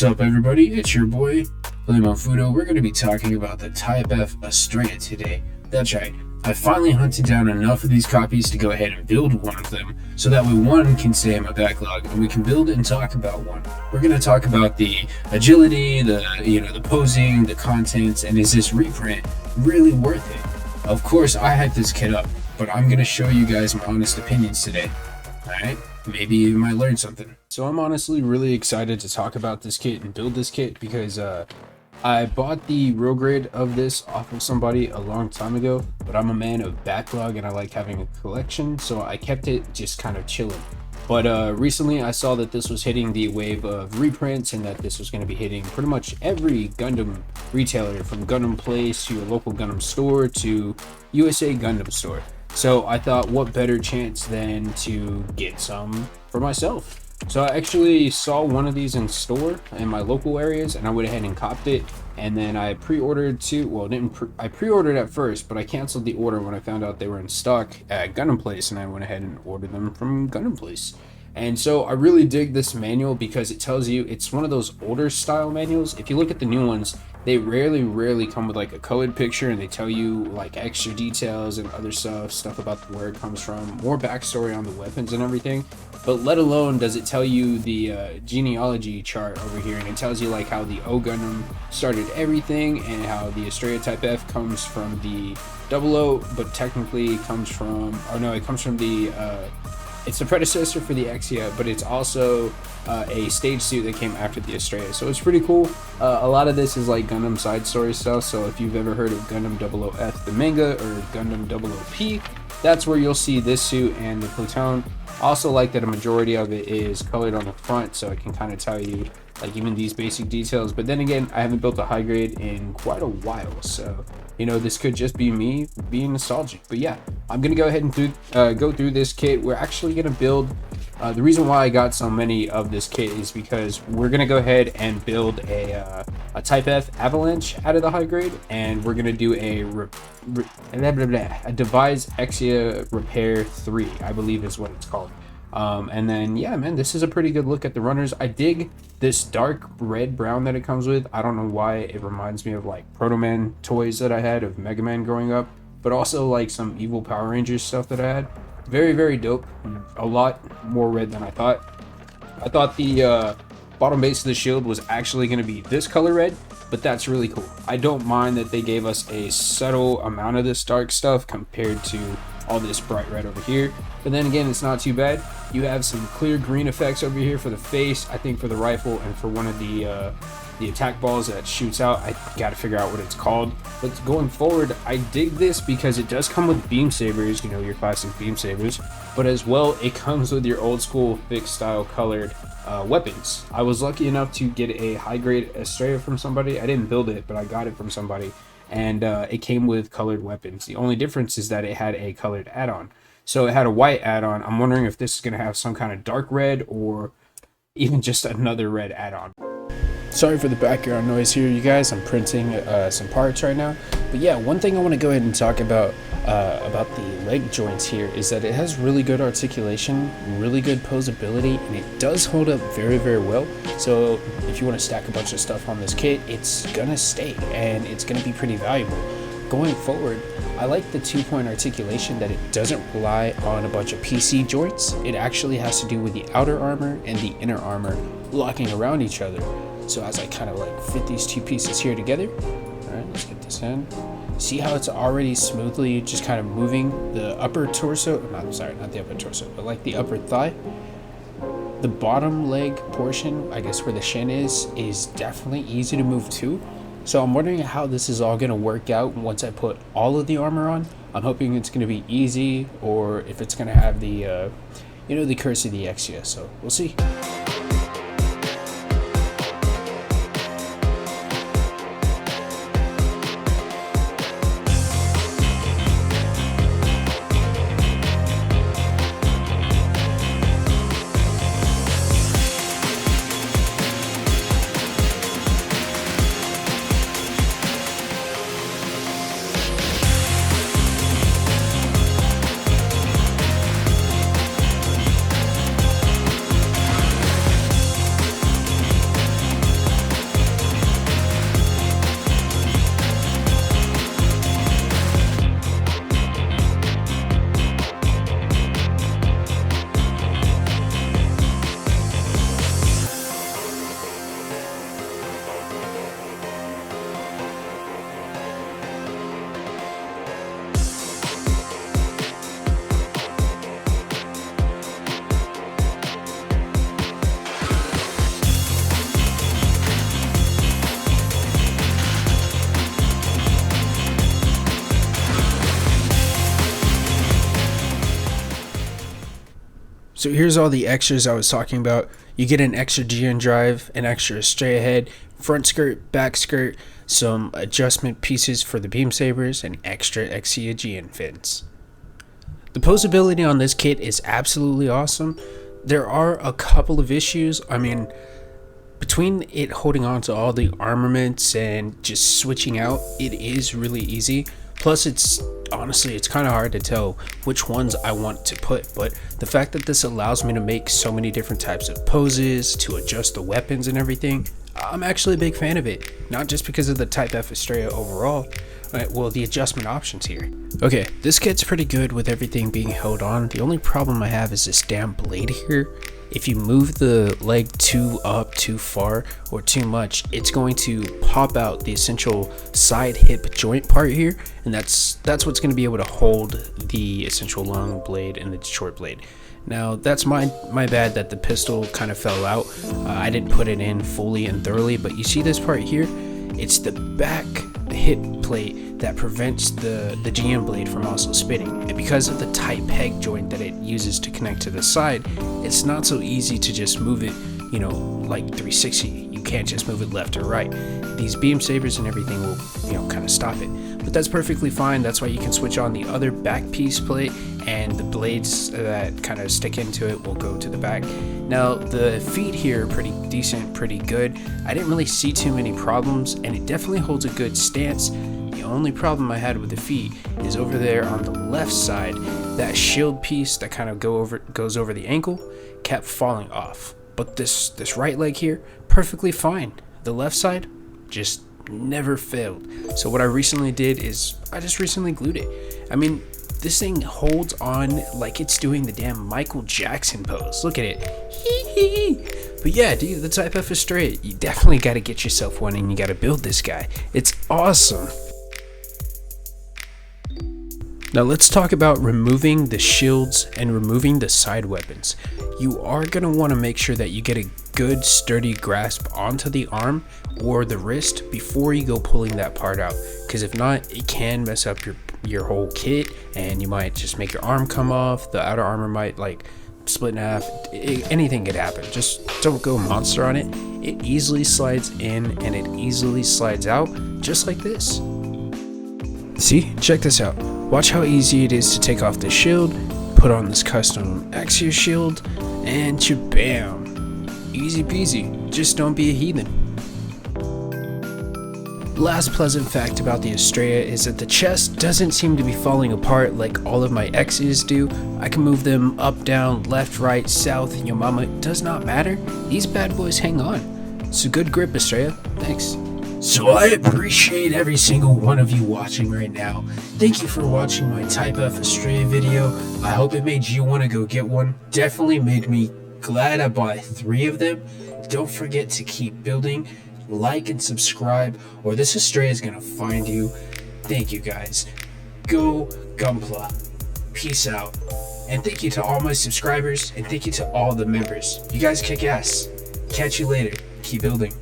What's up, everybody? It's your boy, Plamo-Fudo. We're going to be talking about the Type F Astrea today. That's right. I finally hunted down enough of these copies to go ahead and build one of them, so that way one can stay in my backlog and we can build and talk about one. We're going to talk about the agility, the posing, the contents, and is this reprint really worth it? Of course, I hyped this kit up, but I'm going to show you guys my honest opinions today. Alright? Maybe you might learn something. So I'm honestly really excited to talk about this kit and build this kit because I bought the real grade of this off of somebody a long time ago, but I'm a man of backlog and I like having a collection, so I kept it just kind of chilling. But recently I saw that this was hitting the wave of reprints and that this was going to be hitting pretty much every Gundam retailer, from Gundam Place to your local Gundam store to USA Gundam store. So I thought, what better chance than to get some for myself? So I actually saw one of these in store in my local areas and I went ahead and copped it. And then I pre-ordered two. Well, I pre-ordered at first, but I canceled the order when I found out they were in stock at Gundam Place, and I went ahead and ordered them from Gundam Place. And so I really dig this manual because it tells you, it's one of those older style manuals. If you look at the new ones, they rarely come with like a colored picture, and they tell you like extra details and other stuff about where it comes from, more backstory on the weapons and everything. But let alone does it tell you the genealogy chart over here, and it tells you like how the O Gundam started everything, and how the Astrea Type F comes from the 00, but technically comes from, oh no, it comes from the it's the predecessor for the 𝕦𝕦𝕡𝕡𝕠𝕥, but it's also a stage suit that came after the Astrea. So it's pretty cool. A lot of this is like Gundam side story stuff. So if you've ever heard of Gundam 00F, the manga, or Gundam 00P, that's where you'll see this suit and the platoon. Also like that a majority of it is colored on the front, so it can kind of tell you like even these basic details. But then again, I haven't built a high grade in quite a while, so you know, this could just be me being nostalgic. But yeah, I'm gonna go ahead and go through this kit. We're actually gonna build, the reason why I got so many of this kit is because we're gonna go ahead and build a Type F Avalanche out of the high grade, and we're gonna do a Devise 𝕦𝕦𝕡𝕡𝕠𝕥 Repair 3, I believe is what it's called. And then yeah, man, this is a pretty good look at the runners. I dig this dark red brown that it comes with. I don't know why, it reminds me of like Proto Man toys that I had of Mega Man growing up, but also like some evil Power Rangers stuff that I had. Very dope. A lot more red than I thought. I thought the bottom base of the shield was actually going to be this color red, but that's really cool. I don't mind that they gave us a subtle amount of this dark stuff compared to all this bright red over here. But then again, it's not too bad. You have some clear green effects over here for the face, I think for the rifle, and for one of the attack balls that shoots out. I gotta figure out what it's called. But going forward, I dig this because it does come with beam sabers, you know, your classic beam sabers, but as well it comes with your old school fixed style colored weapons. I was lucky enough to get a high grade Astrea from somebody. I didn't build it, but I got it from somebody, and it came with colored weapons. The only difference is that it had a colored add-on. So it had a white add-on. I'm wondering if this is going to have some kind of dark red or even just another red add-on. Sorry for the background noise here, you guys. I'm printing some parts right now. But yeah, one thing I want to go ahead and talk about the leg joints here is that it has really good articulation, really good posability, and it does hold up very well. So if you want to stack a bunch of stuff on this kit, it's gonna stay and it's gonna be pretty valuable. Going forward, I like the 2-point articulation, that it doesn't rely on a bunch of PC joints. It actually has to do with the outer armor and the inner armor locking around each other. So as I kind of like fit these two pieces here together, all right, let's get this in. See how it's already smoothly just kind of moving the upper torso, not the upper torso, but like the upper thigh. The bottom leg portion, I guess where the shin is definitely easy to move too. So I'm wondering how this is all going to work out once I put all of the armor on. I'm hoping it's going to be easy, or if it's going to have the, the curse of the 𝕦𝕦𝕡𝕡𝕠𝕥, so we'll see. So here's all the extras I was talking about. You get an extra GN drive, an extra Astrea head, front skirt, back skirt, some adjustment pieces for the beam sabers, and extra 𝕦𝕦𝕡𝕡𝕡𝕡𝕠𝕥 GN fins. The posability on this kit is absolutely awesome. There are a couple of issues. I mean, between it holding on to all the armaments and just switching out, it is really easy. Plus, it's honestly kind of hard to tell which ones I want to put, but the fact that this allows me to make so many different types of poses, to adjust the weapons and everything, I'm actually a big fan of it. Not just because of the Type F Astrea overall, well, the adjustment options here. Okay, this kit's pretty good with everything being held on. The only problem I have is this damn blade here. If you move the leg too far or too much, it's going to pop out the essential side hip joint part here, and that's what's going to be able to hold the essential long blade and the short blade. Now that's my bad that the pistol kind of fell out. I didn't put it in fully and thoroughly, but you see this part here? It's the back hip plate that prevents the GN blade from also spinning, and because of the tight peg joint that it uses to connect to the side, it's not so easy to just move it, you know, like 360. You can't just move it left or right. These beam sabers and everything will, you know, kind of stop it, but that's perfectly fine. That's why you can switch on the other back piece plate, and the blades that kind of stick into it will go to the back. Now the feet here are pretty decent, pretty good. I didn't really see too many problems, and it definitely holds a good stance. The only problem I had with the feet is over there on the left side, that shield piece that kind of goes over the ankle kept falling off. But this right leg here, perfectly fine. The left side just never failed. So what I recently did is I just recently glued it. I mean, this thing holds on like it's doing the damn Michael Jackson pose. Look at it. But yeah, dude, the Type F Astrea, you definitely got to get yourself one, and you got to build this guy. It's awesome. Now let's talk about removing the shields and removing the side weapons. You are going to want to make sure that you get a good sturdy grasp onto the arm or the wrist before you go pulling that part out, because if not, it can mess up your whole kit, and you might just make your arm come off. The outer armor might like split in half. Anything could happen. Just don't go monster on it. It easily slides in and it easily slides out, just like this. See, check this out. Watch how easy it is to take off the shield, put on this custom 𝕦𝕦𝕡𝕡𝕡𝕡 shield, and bam, easy peasy. Just don't be a heathen. Last pleasant fact about the Astrea is that the chest doesn't seem to be falling apart like all of my X's do. I can move them up, down, left, right, south, yo mama, it does not matter. These bad boys hang on. So good grip, Astrea. Thanks. So I appreciate every single one of you watching right now. Thank you for watching my Type F Astrea video. I hope it made you want to go get one. Definitely made me glad I bought 3 of them. Don't forget to keep building, like and subscribe, or this Astrea is gonna find you. Thank you guys. Go Gunpla. Peace out. And thank you to all my subscribers, and thank you to all the members. You guys kick ass. Catch you later. Keep building.